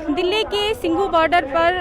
दिल्ली के सिंघू बॉर्डर पर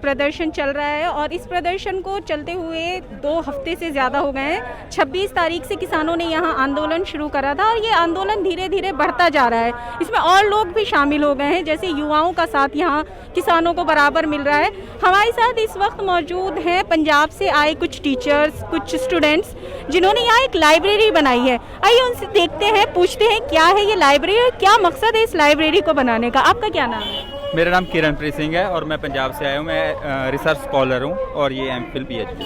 प्रदर्शन चल रहा है और इस प्रदर्शन को चलते हुए 2 हफ्ते से ज़्यादा हो गए हैं। 26 तारीख से किसानों ने यहाँ आंदोलन शुरू करा था और ये आंदोलन धीरे धीरे बढ़ता जा रहा है। इसमें और लोग भी शामिल हो गए हैं, जैसे युवाओं का साथ यहाँ किसानों को बराबर मिल रहा है। हमारे साथ इस वक्त मौजूद हैं पंजाब से आए कुछ टीचर्स, कुछ स्टूडेंट्स, जिन्होंने यहाँ एक लाइब्रेरी बनाई है। आइए उनसे देखते हैं, पूछते हैं क्या है ये लाइब्रेरी और क्या मकसद है इस लाइब्रेरी को बनाने का। आपका क्या नाम है? मेरा नाम किरणप्रीत सिंह है और मैं पंजाब से आया हूँ। मैं रिसर्च स्कॉलर हूँ और ये एमफिल पीएचडी।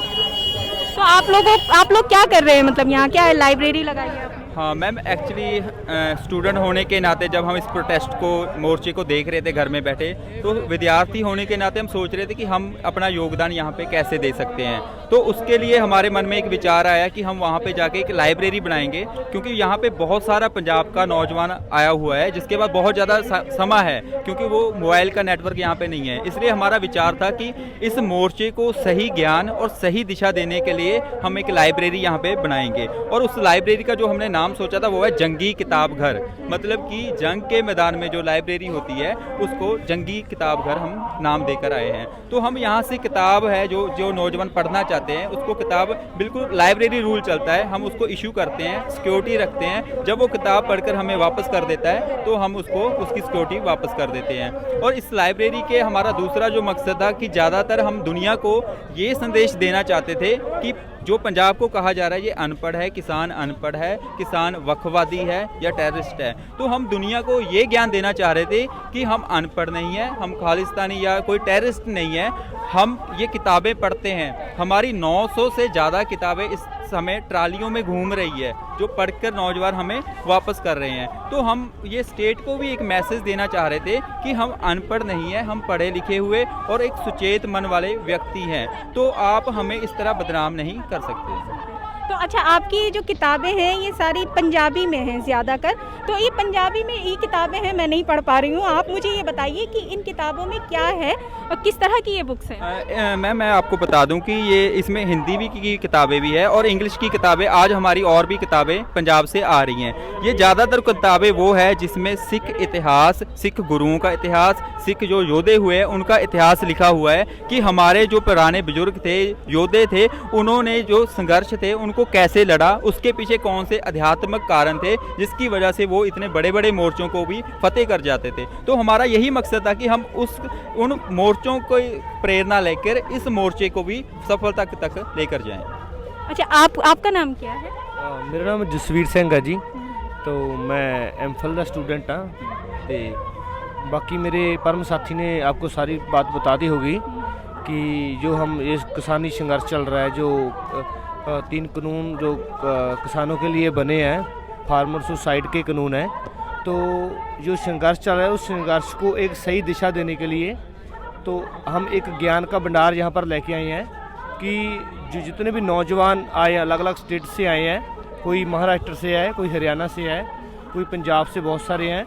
तो आप लोग क्या कर रहे हैं, मतलब यहाँ क्या है, लाइब्रेरी लगाई है आपने? हाँ मैम, एक्चुअली स्टूडेंट होने के नाते जब हम इस प्रोटेस्ट को, मोर्चे को देख रहे थे घर में बैठे, तो विद्यार्थी होने के नाते हम सोच रहे थे कि हम अपना योगदान यहाँ पे कैसे दे सकते हैं। तो उसके लिए हमारे मन में एक विचार आया कि हम वहाँ पे जाके एक लाइब्रेरी बनाएंगे, क्योंकि यहाँ पे बहुत सारा पंजाब का नौजवान आया हुआ है जिसके पास बहुत ज़्यादा समय है, क्योंकि वो मोबाइल का नेटवर्क यहाँ पे नहीं है। इसलिए हमारा विचार था कि इस मोर्चे को सही ज्ञान और सही दिशा देने के लिए हम एक लाइब्रेरी यहाँ पे बनाएंगे। और उस लाइब्रेरी का जो हमने नाम सोचा था वो है जंगी किताब घर, मतलब कि जंग के मैदान में जो लाइब्रेरी होती है उसको जंगी किताब घर हम नाम देकर आए हैं। तो हम यहाँ से किताब है जो नौजवान पढ़ना चाहते हैं उसको किताब, बिल्कुल लाइब्रेरी रूल चलता है, हम उसको इशू करते हैं, सिक्योरिटी रखते हैं। जब वो किताब पढ़कर हमें वापस कर देता है तो हम उसको उसकी सिक्योरिटी वापस कर देते हैं। और इस लाइब्रेरी के हमारा दूसरा जो मकसद था कि ज़्यादातर हम दुनिया को ये संदेश देना चाहते थे कि जो पंजाब को कहा जा रहा है ये अनपढ़ है, किसान अनपढ़ है, किसान वक्फवादी है या टेररिस्ट है, तो हम दुनिया को ये ज्ञान देना चाह रहे थे कि हम अनपढ़ नहीं है, हम खालिस्तानी या कोई टेररिस्ट नहीं है, हम ये किताबें पढ़ते हैं। हमारी 900 से ज़्यादा किताबें इस समय ट्रालियों में घूम रही है जो पढ़कर नौजवान हमें वापस कर रहे हैं। तो हम ये स्टेट को भी एक मैसेज देना चाह रहे थे कि हम अनपढ़ नहीं है, हम पढ़े लिखे हुए और एक सुचेत मन वाले व्यक्ति हैं, तो आप हमें इस तरह बदनाम नहीं कर सकते। तो अच्छा, आपकी जो किताबें हैं ये सारी पंजाबी में हैं ज़्यादा कर, तो ये पंजाबी में ये किताबें हैं, मैं नहीं पढ़ पा रही हूँ। आप मुझे ये बताइए कि इन किताबों में क्या है और किस तरह की ये बुक्स हैं? मैं आपको बता दूं कि ये इसमें हिंदी भी की किताबें भी है और इंग्लिश की किताबें, आज हमारी और भी किताबें पंजाब से आ रही हैं। ये ज़्यादातर किताबें वो है जिसमें सिख इतिहास, सिख गुरुओं का इतिहास, सिख जो योद्धे हुए हैं उनका इतिहास लिखा हुआ है कि हमारे जो पुराने बुजुर्ग थे, योद्धे थे, उन्होंने जो संघर्ष थे उनको कैसे लड़ा, उसके पीछे कौन से आध्यात्मिक कारण थे जिसकी वजह से वो इतने बड़े बड़े मोर्चों को भी फतेह कर जाते थे। तो हमारा यही मकसद था कि हम उन मोर्चों को प्रेरणा लेकर इस मोर्चे को भी सफलता तक लेकर जाएं। अच्छा, आपका नाम क्या है? मेरा नाम जसवीर सिंह है जी। तो मैं एमफिल का स्टूडेंट हाँ, तो बाकी मेरे परम साथी ने आपको सारी बात बता दी होगी कि जो हम ये किसानी संघर्ष चल रहा है, जो 3 कानून जो किसानों के लिए बने हैं, फार्मर सुसाइड के कानून हैं, तो जो संघर्ष चल रहा है उस संघर्ष को एक सही दिशा देने के लिए तो हम एक ज्ञान का भंडार यहाँ पर लेके आए हैं कि जो जितने भी नौजवान आए हैं, अलग अलग स्टेट से आए हैं, कोई महाराष्ट्र से है, कोई हरियाणा से है, कोई पंजाब से, बहुत सारे हैं,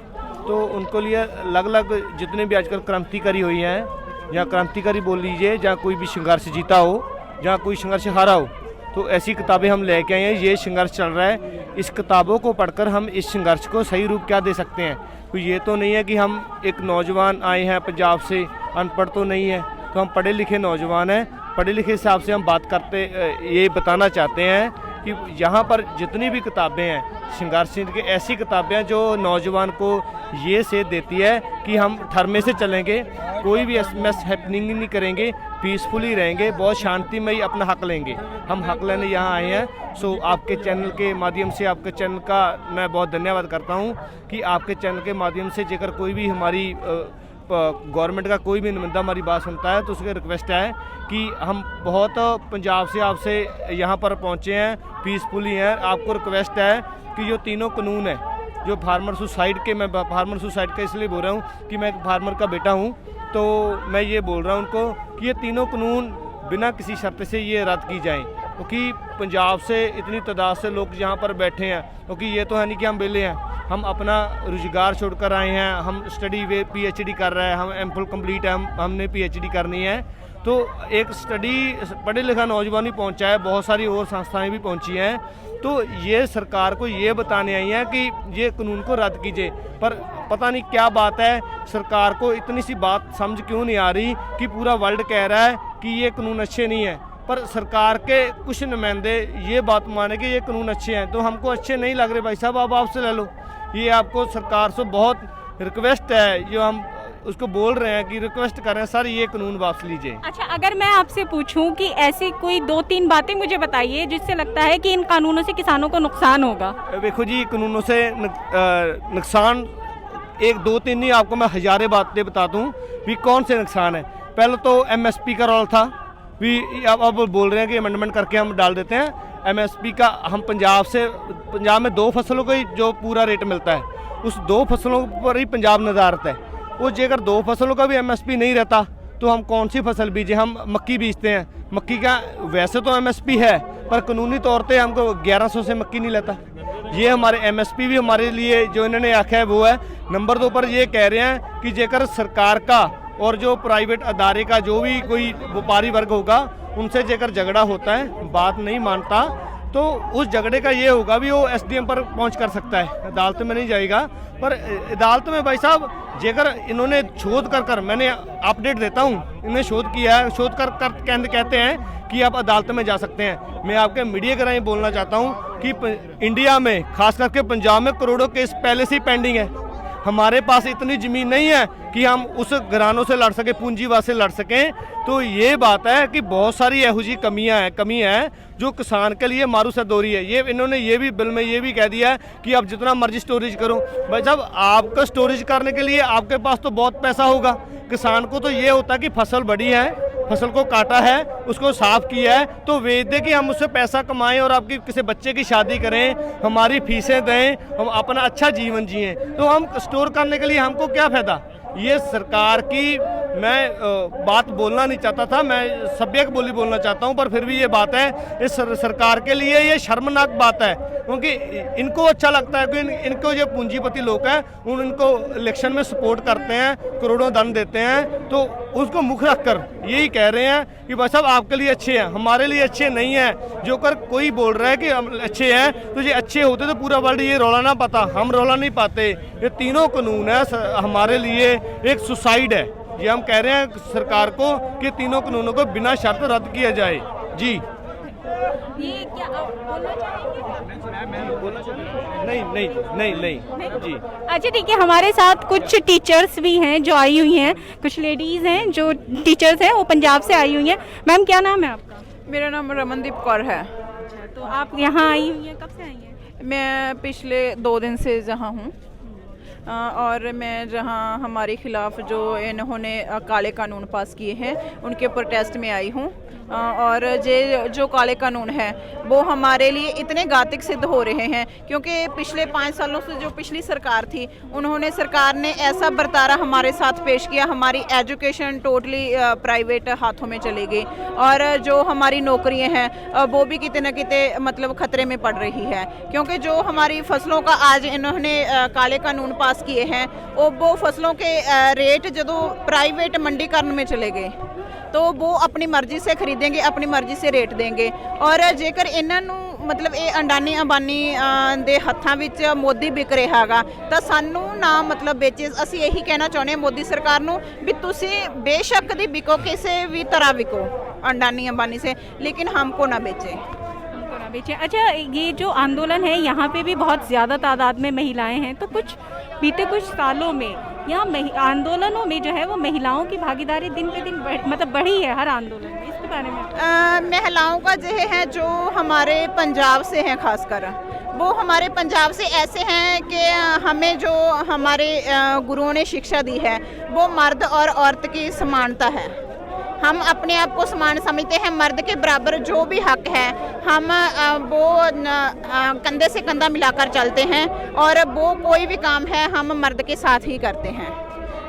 तो उनको लिए अलग अलग जितने भी आजकल क्रांतिकारी हुई हैं, या क्रांतिकारी बोल लीजिए, जहाँ कोई भी संघर्ष जीता हो, जहाँ कोई संघर्ष हारा हो, तो ऐसी किताबें हम लेके आए हैं। ये संघर्ष चल रहा है, इस किताबों को पढ़कर हम इस संघर्ष को सही रूप क्या दे सकते हैं। तो ये तो नहीं है कि हम एक नौजवान आए हैं पंजाब से, अनपढ़ तो नहीं है, तो हम पढ़े लिखे नौजवान हैं। पढ़े लिखे हिसाब से हम बात करते, ये बताना चाहते हैं कि यहाँ पर जितनी भी किताबें हैं संघर्ष की, ऐसी किताबें हैं जो नौजवान को ये सेध देती है कि हम धर्म से चलेंगे, कोई भी मिस हैपनिंग नहीं करेंगे, पीसफुली रहेंगे, बहुत शांतिमय अपना हक लेंगे। हम हक लेने यहाँ आए हैं। सो आपके चैनल के माध्यम से, आपके चैनल का मैं बहुत धन्यवाद करता हूँ कि आपके चैनल के माध्यम से जेकर कोई भी हमारी गवर्नमेंट का कोई भी नुमाइंदा हमारी बात सुनता है तो उसकी रिक्वेस्ट है कि हम बहुत पंजाब से आपसे यहाँ पर पहुँचे हैं, पीसफुली हैं। आपको रिक्वेस्ट है कि जो 3 कानून है, जो फार्मर सुसाइड के, मैं फार्मर सुसाइड का इसलिए बोल रहा हूँ कि मैं एक फार्मर का बेटा हूँ, तो मैं ये बोल रहा हूँ उनको कि ये 3 कानून बिना किसी शर्त से ये रद्द की जाएँ, क्योंकि पंजाब से इतनी तादाद से लोग यहाँ पर बैठे हैं, क्योंकि ये तो है नहीं कि हम बेले हैं, हम अपना रोजगार छोड़कर आए हैं, हम स्टडी वे PhD कर रहे हैं, हम MPhil कंप्लीट है, हमने PhD करनी है। तो एक स्टडी पढ़े लिखा नौजवान भी पहुंचा है, बहुत सारी और संस्थाएं भी पहुंची हैं। तो ये सरकार को ये बताने आई हैं कि ये कानून को रद्द कीजिए, पर पता नहीं क्या बात है, सरकार को इतनी सी बात समझ क्यों नहीं आ रही कि पूरा वर्ल्ड कह रहा है कि ये कानून अच्छे नहीं है, पर सरकार के कुछ नुमाइंदे ये बात माने कि ये कानून अच्छे हैं। तो हमको अच्छे नहीं लग रहे भाई साहब, आप आपसे ले लो। ये आपको सरकार से बहुत रिक्वेस्ट है, जो हम उसको बोल रहे हैं कि रिक्वेस्ट कर रहे हैं, सर ये कानून वापस लीजिए। अच्छा, अगर मैं आपसे पूछूं कि ऐसी कोई 2-3 बातें मुझे बताइए जिससे लगता है कि इन कानूनों से किसानों को नुकसान होगा। देखो जी, कानूनों से नुकसान 1-2-3 नहीं, आपको मैं हज़ारें बातें बता दूं भी कौन से नुकसान है। पहले तो MSP का रोल था, भी अब बोल रहे हैं कि अमेंडमेंट करके हम डाल देते हैं MSP का। हम पंजाब में 2 फसलों का ही जो पूरा रेट मिलता है, उस 2 फसलों पर ही पंजाब नज़ारत है। वो जेकर 2 फसलों का भी MSP नहीं रहता तो हम कौन सी फसल बीजें। हम मक्की बीजते हैं, मक्की का वैसे तो MSP है, पर कानूनी तौर पे हमको 1100 से मक्की नहीं लेता। ये हमारे MSP भी हमारे लिए जो इन्होंने आखा है वो है। नंबर 2 पर ये कह रहे हैं कि जेकर सरकार का और जो प्राइवेट अदारे का जो भी कोई व्यापारी वर्ग होगा उनसे जेकर झगड़ा होता है, बात नहीं मानता, तो उस झगड़े का ये होगा भी वो SDM पर पहुंच कर सकता है, अदालत में नहीं जाएगा। पर अदालत में भाई साहब जेकर इन्होंने शोध कर मैंने अपडेट देता हूँ, इन्होंने शोध किया है, शोध कर कहते हैं कि आप अदालत में जा सकते हैं। मैं आपके मीडिया के राही बोलना चाहता हूँ कि इंडिया में खास करके पंजाब में करोड़ों केस पहले से ही पेंडिंग है। हमारे पास इतनी ज़मीन नहीं है कि हम उस घरानों से लड़ सकें, पूंजीवाद से लड़ सकें। तो ये बात है कि बहुत सारी यहो जी कमी है जो किसान के लिए मारू सा दौरी है। ये इन्होंने ये भी बिल में ये भी कह दिया है कि आप जितना मर्जी स्टोरेज करो। भाई साहब, आपका स्टोरेज करने के लिए आपके पास तो बहुत पैसा होगा, किसान को तो ये होता है कि फसल बड़ी है, फसल को काटा है, उसको साफ किया है, तो वेच दे कि हम उससे पैसा कमाएं और आपकी किसी बच्चे की शादी करें, हमारी फीसें दें, हम अपना अच्छा जीवन जिएं। तो हम स्टोर करने के लिए हमको क्या फ़ायदा। ये सरकार की मैं बात बोलना नहीं चाहता था, मैं सभ्यक बोली बोलना चाहता हूं, पर फिर भी ये बात है, इस सरकार के लिए ये शर्मनाक बात है, क्योंकि इनको अच्छा लगता है कि इनको जो पूंजीपति लोग हैं इनको इलेक्शन में सपोर्ट करते हैं, करोड़ों दंड देते हैं, तो उसको मुख रख कर यही कह रहे हैं कि बस साहब आपके लिए अच्छे हैं, हमारे लिए अच्छे नहीं हैं। जो कर कोई बोल रहा है कि हम अच्छे हैं, तो ये अच्छे होते तो पूरा वर्ल्ड ये रौला ना पाता, हम रौला नहीं पाते। ये तीनों कानून है हमारे लिए एक सुसाइड है। ये हम कह रहे हैं सरकार को कि तीनों कानूनों को बिना शर्त रद्द किया जाए। जी, ये क्या आप बोलना चाहेंगे? नहीं जी। अच्छा ठीक है, हमारे साथ कुछ टीचर्स भी हैं जो आई हुई हैं, कुछ लेडीज़ हैं जो टीचर्स हैं, वो पंजाब से आई हुई हैं। मैम क्या नाम है आपका? मेरा नाम रमनदीप कौर है। अच्छा, तो आप यहाँ आई हुई हैं, कब से आई हैं? मैं पिछले 2 दिन से जहाँ हूँ, और मैं जहाँ हमारे खिलाफ जो इन्होंने काले कानून पास किए हैं उनके प्रोटेस्ट में आई हूँ। और जो काले कानून हैं वो हमारे लिए इतने घातक सिद्ध हो रहे हैं, क्योंकि पिछले 5 सालों से जो पिछली सरकार थी, सरकार ने ऐसा बर्तारा हमारे साथ पेश किया, हमारी एजुकेशन टोटली प्राइवेट हाथों में चली गई, और जो हमारी नौकरियां हैं वो भी किते न किते मतलब खतरे में पड़ रही है, क्योंकि जो हमारी फसलों का आज इन्होंने काले कानून पास किए हैं, वो फसलों के रेट जो प्राइवेट मंडीकरण में चले गए, तो वो अपनी मर्जी से खरीदेंगे, अपनी मर्जी से रेट देंगे। और जेकर इन्हों मतलब ये अंडानी अंबानी दे हत्थां विच मोदी बिक रहा हैगा, तो सानू ना मतलब बेचे। असीं यही कहना चाहुंदे हां मोदी सरकार नूं भी तुसीं बेशक दी बिको, किसी भी तरह बिको अंडानी अंबानी से, लेकिन हमको ना बेचे। अच्छा, ये जो आंदोलन है यहाँ पे भी बहुत ज़्यादा तादाद में महिलाएं हैं, तो बीते कुछ सालों में यहाँ आंदोलनों में जो है वो महिलाओं की भागीदारी दिन पे दिन बढ़ी है हर आंदोलन में, इसके बारे में? महिलाओं का जो है जो हमारे पंजाब से हैं, खासकर वो हमारे पंजाब से ऐसे हैं कि हमें जो हमारे गुरुओं ने शिक्षा दी है वो मर्द और औरत की समानता है। हम अपने आप को समान समझते हैं, मर्द के बराबर जो भी हक है हम वो कंधे से कंधा मिलाकर चलते हैं, और वो कोई भी काम है हम मर्द के साथ ही करते हैं।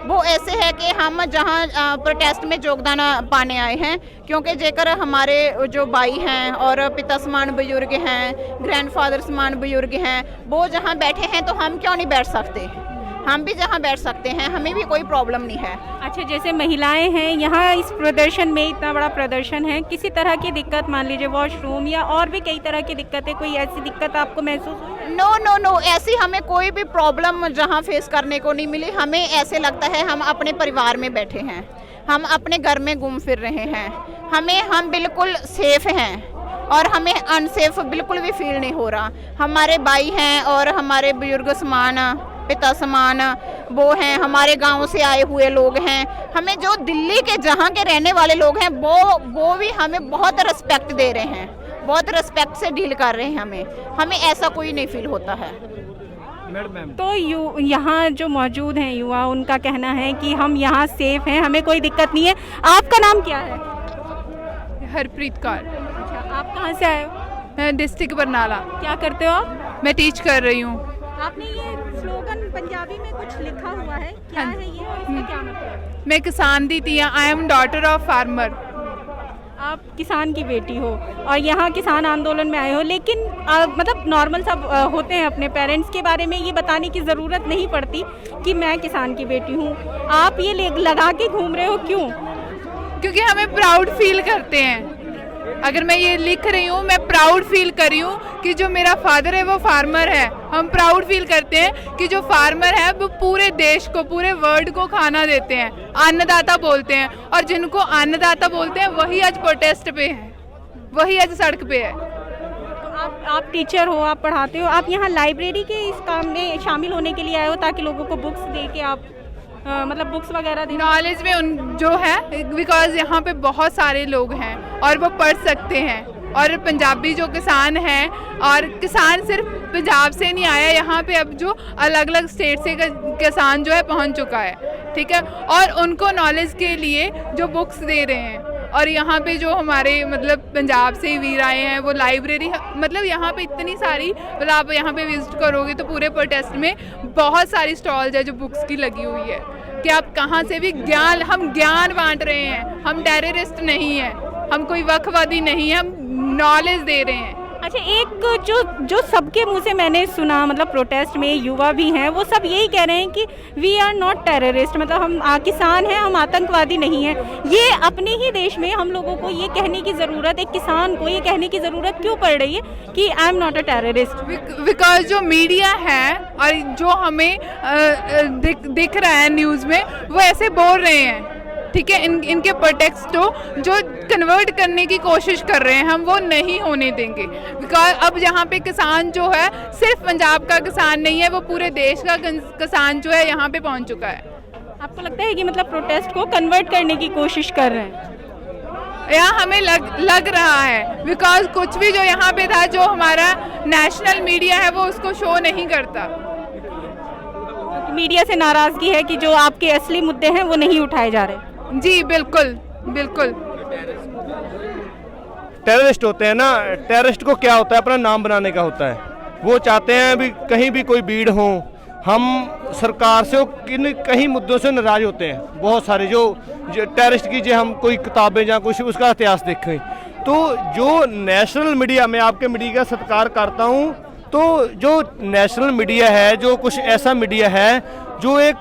वो ऐसे है कि हम जहाँ प्रोटेस्ट में योगदान पाने आए हैं, क्योंकि जेकर हमारे जो भाई हैं और पिता समान बुजुर्ग हैं, ग्रैंडफादर समान बुजुर्ग हैं, वो जहाँ बैठे हैं तो हम क्यों नहीं बैठ सकते? हम भी जहाँ बैठ सकते हैं, हमें भी कोई प्रॉब्लम नहीं है। अच्छा, जैसे महिलाएं हैं यहाँ इस प्रदर्शन में, इतना बड़ा प्रदर्शन है, किसी तरह की दिक्कत, मान लीजिए वॉशरूम या और भी कई तरह की दिक्कतें, कोई ऐसी दिक्कत आपको महसूस हुई? नो नो नो, ऐसी हमें कोई भी प्रॉब्लम जहाँ फेस करने को नहीं मिली। हमें ऐसे लगता है हम अपने परिवार में बैठे हैं, हम अपने घर में घूम फिर रहे हैं, हम बिल्कुल सेफ हैं और हमें अनसेफ बिल्कुल भी फील नहीं हो रहा। हमारे भाई हैं और हमारे बुजुर्ग समान, पिता समान वो हैं, हमारे गांव से आए हुए लोग हैं। हमें जो दिल्ली के जहाँ के रहने वाले लोग हैं वो भी हमें बहुत रिस्पेक्ट दे रहे हैं, बहुत रिस्पेक्ट से डील कर रहे हैं। हमें ऐसा कोई नहीं फील होता है। तो यहाँ जो मौजूद हैं युवा, उनका कहना है कि हम यहाँ सेफ हैं, हमें कोई दिक्कत नहीं है। आपका नाम क्या है? हरप्रीत कौर। अच्छा, आप कहाँ से आए हो? मैं डिस्ट्रिक्ट बरनाला। क्या करते हो आप? मैं टीच कर रही हूँ। आपने ये स्लोगन पंजाबी में कुछ लिखा हुआ है, क्या है ये और इसका क्या मतलब? मैं किसान दी थी, I am daughter of farmer. आप किसान की बेटी हो और यहाँ किसान आंदोलन में आए हो, लेकिन मतलब नॉर्मल सब होते हैं, अपने पेरेंट्स के बारे में ये बताने की ज़रूरत नहीं पड़ती कि मैं किसान की बेटी हूँ। आप ये लगा के घूम रहे हो, क्यों? क्योंकि हमें प्राउड फील करते हैं। अगर मैं ये लिख रही हूँ, मैं प्राउड फील कर रही हूँ कि जो मेरा फादर है वो फार्मर है। हम प्राउड फील करते हैं कि जो फार्मर है वो पूरे देश को, पूरे वर्ल्ड को खाना देते हैं, अन्नदाता बोलते हैं। और जिनको अन्नदाता बोलते हैं वही आज प्रोटेस्ट पे है, वही आज सड़क पे है। आप टीचर हो, आप पढ़ाते हो, आप यहाँ लाइब्रेरी के इस काम में शामिल होने के लिए आए हो ताकि लोगों को बुक्स दे के आप मतलब बुक्स वगैरह दें, नॉलेज में उन जो है, बिकॉज यहाँ पे बहुत सारे लोग हैं और वो पढ़ सकते हैं। और पंजाबी जो किसान हैं, और किसान सिर्फ पंजाब से नहीं आया, यहाँ पे अब जो अलग अलग स्टेट से किसान जो है पहुँच चुका है, ठीक है। और उनको नॉलेज के लिए जो बुक्स दे रहे हैं। और यहाँ पे जो हमारे मतलब पंजाब से वीर आए हैं, वो लाइब्रेरी, मतलब यहाँ पे इतनी सारी, मतलब आप यहाँ पे विजिट करोगे तो पूरे प्रोटेस्ट में बहुत सारी स्टॉल्स है जो बुक्स की लगी हुई है कि आप कहाँ से भी ज्ञान, हम ज्ञान बांट रहे हैं, हम टेररिस्ट नहीं हैं, हम कोई वक्फवादी नहीं है, हम नॉलेज दे रहे हैं। अच्छा, एक जो सबके मुंह से मैंने सुना, मतलब प्रोटेस्ट में युवा भी हैं, वो सब यही कह रहे हैं कि वी आर नॉट टेररिस्ट, मतलब हम किसान हैं, हम आतंकवादी नहीं हैं। ये अपने ही देश में हम लोगों को ये कहने की ज़रूरत, एक किसान को ये कहने की ज़रूरत क्यों पड़ रही है कि I am not a terrorist? Because जो मीडिया है और जो हमें दिख रहा है न्यूज़ में, वो ऐसे बोल रहे हैं, ठीक है। इनके प्रोटेक्स्ट को जो कन्वर्ट करने की कोशिश कर रहे हैं, हम वो नहीं होने देंगे। बिकॉज अब यहाँ पे किसान जो है सिर्फ पंजाब का किसान नहीं है, वो पूरे देश का किसान जो है यहाँ पे पहुँच चुका है। आपको लगता है कि मतलब प्रोटेस्ट को कन्वर्ट करने की कोशिश कर रहे हैं? यहाँ हमें लग रहा है, बिकॉज कुछ भी जो यहाँ पे था, जो हमारा नेशनल मीडिया है वो उसको शो नहीं करता। मीडिया से नाराज़गी है कि जो आपके असली मुद्दे हैं वो नहीं उठाए जा रहे। जी बिल्कुल बिल्कुल। टेररिस्ट होते हैं ना, टेररिस्ट को क्या होता है, अपना नाम बनाने का होता है। वो चाहते हैं भी कहीं भी कोई भीड़ हो, हम सरकार से कहीं मुद्दों से नाराज होते हैं। बहुत सारे जो टेररिस्ट की, हम कोई किताबें या कुछ उसका इतिहास देखें, तो जो नेशनल मीडिया, मैं आपके मीडिया का सत्कार करता हूँ, तो जो नेशनल मीडिया है, जो कुछ ऐसा मीडिया है जो एक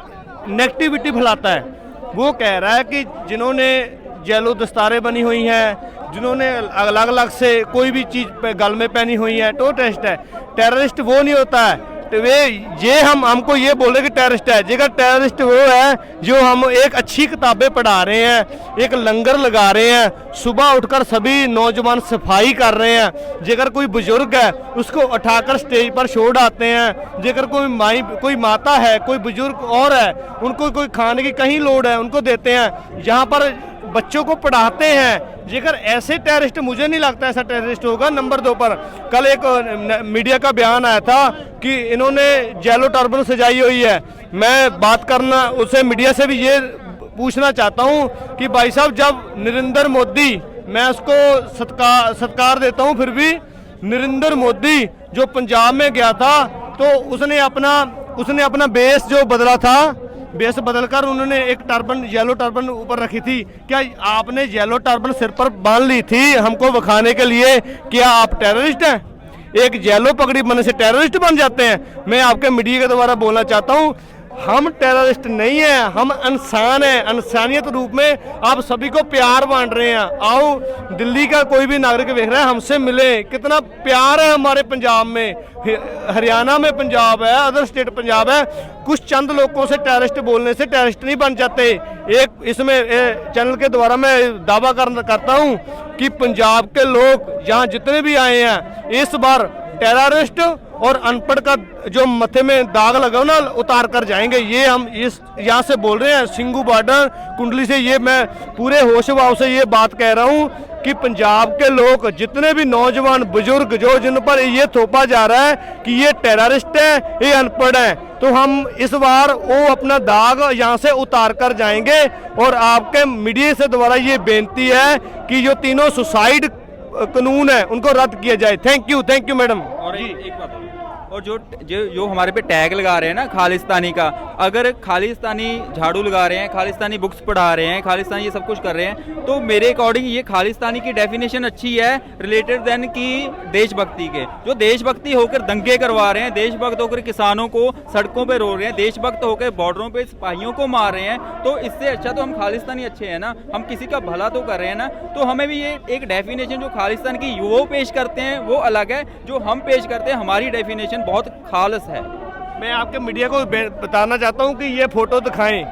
नेगेटिविटी फैलाता है, वो कह रहा है कि जिन्होंने जेलो दस्तारें बनी हुई हैं, जिन्होंने अलग अलग से कोई भी चीज़ पे गल में पहनी हुई है, तो टेररिस्ट है। टेररिस्ट वो नहीं होता है, तो वे ये हमको ये बोले कि टेररिस्ट है। जेकर टेररिस्ट वो है जो हम एक अच्छी किताबें पढ़ा रहे हैं, एक लंगर लगा रहे हैं, सुबह उठकर सभी नौजवान सफाई कर रहे हैं, जेकर कोई बुजुर्ग है उसको उठाकर स्टेज पर छोड़ आते हैं, जेकर कोई माता है, कोई बुजुर्ग और है, उनको कोई खाने की कहीं लोड है उनको देते हैं, यहाँ पर बच्चों को पढ़ाते हैं। जेकर ऐसे टेररिस्ट, मुझे नहीं लगता ऐसा टेररिस्ट होगा। नंबर 2 पर कल एक मीडिया का बयान आया था कि इन्होंने जेलो टर्बन सजाई हुई है। मैं बात करना उससे, मीडिया से भी ये पूछना चाहता हूँ कि भाई साहब, जब नरेंद्र मोदी, मैं उसको सत्कार देता हूँ, फिर भी नरेंद्र मोदी जो पंजाब में गया था तो उसने अपना बेस जो बदला था, बेस बदलकर उन्होंने एक टर्बन, येलो टर्बन ऊपर रखी थी। क्या आपने येलो टर्बन सिर पर बांध ली थी हमको दिखाने के लिए क्या आप टेररिस्ट हैं? एक येलो पगड़ी बनने से टेररिस्ट बन जाते हैं? मैं आपके मीडिया के द्वारा बोलना चाहता हूँ, हम टेररिस्ट नहीं हैं, हम इंसान हैं। इंसानियत रूप में आप सभी को प्यार बांट रहे हैं। आओ, दिल्ली का कोई भी नागरिक देख रहा है, हमसे मिले। कितना प्यार है हमारे पंजाब में, हरियाणा में पंजाब है, अदर स्टेट पंजाब है। कुछ चंद लोगों से टेररिस्ट बोलने से टेररिस्ट नहीं बन जाते। एक इसमें चैनल के द्वारा मैं दावा करता हूँ कि पंजाब के लोग यहाँ जितने भी आए हैं, इस बार टेररिस्ट और अनपढ़ का जो मथे में दाग लगा ना उतार कर जाएंगे। ये हम इस यहाँ से बोल रहे हैं, सिंघू बॉर्डर कुंडली से। ये मैं पूरे होश भाव से ये बात कह रहा हूँ कि पंजाब के लोग जितने भी नौजवान बुजुर्ग जो जिन पर ये थोपा जा रहा है कि ये टेररिस्ट है, ये अनपढ़ है, तो हम इस बार वो अपना दाग यहाँ से उतार कर जाएंगे। और आपके मीडिया से द्वारा ये बेनती है कि जो तीनों सुसाइड कानून है उनको रद्द किया जाए। Thank you madam. और एक बात और जो हमारे पे टैग लगा रहे हैं ना खालिस्तानी का, अगर खालिस्तानी झाड़ू लगा रहे हैं, खालिस्तानी बुक्स पढ़ा रहे हैं, खालिस्तानी ये सब कुछ कर रहे हैं, तो मेरे अकॉर्डिंग ये खालिस्तानी की डेफिनेशन अच्छी है रिलेटेड देन की देशभक्ति के। जो देशभक्ति होकर दंगे करवा रहे हैं, देशभक्त होकर किसानों को सड़कों पे रो रहे हैं, देशभक्त होकर बॉर्डरों पे सिपाहियों को मार रहे हैं, तो इससे अच्छा तो हम खालिस्तानी अच्छे हैं ना, हम किसी का भला तो कर रहे हैं ना। तो हमें भी ये एक डेफिनेशन जो खालिस्तान की वो पेश करते हैं वो अलग है, जो हम पेश करते हैं हमारी डेफिनेशन बहुत खालस है। मैं आपके मीडिया को बताना चाहता हूं कि ये फोटो दिखाएं,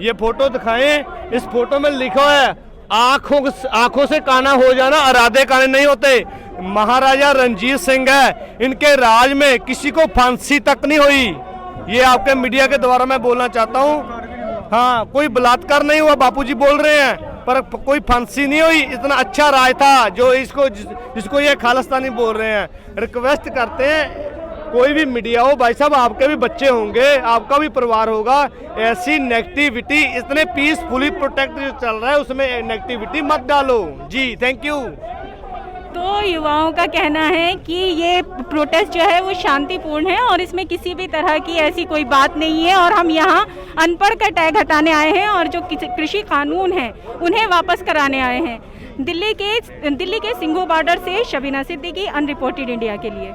ये फोटो दिखाएं। इस फोटो में लिखा है आंखों से काना हो जाना, इरादे काने नहीं होते। महाराजा रंजीत सिंह है, इनके राज में किसी को फांसी तक नहीं हुई। ये आपके मीडिया के द्वारा मैं बोलना चाहता हूँ। हाँ, कोई बलात्कार नहीं हुआ, बापूजी बोल रहे हैं, पर कोई फांसी नहीं हुई। इतना अच्छा राज था जो जिसको ये खालिस्तानी बोल रहे हैं। रिक्वेस्ट करते हैं कोई भी मीडिया हो, भाई साहब आपके भी बच्चे होंगे, आपका भी परिवार होगा, ऐसी नेगेटिविटी, इतने पीसफुली प्रोटेक्ट जो चल रहा है उसमें नेगेटिविटी मत डालो जी। Thank you. तो युवाओं का कहना है कि ये प्रोटेस्ट जो है वो शांतिपूर्ण है और इसमें किसी भी तरह की ऐसी कोई बात नहीं है, और हम यहाँ अनपढ़ का टैग हटाने आए हैं और जो कृषि कानून हैं उन्हें वापस कराने आए हैं। दिल्ली के सिंघू बॉर्डर से शबीना सिद्दीकी, अनरिपोर्टेड इंडिया के लिए।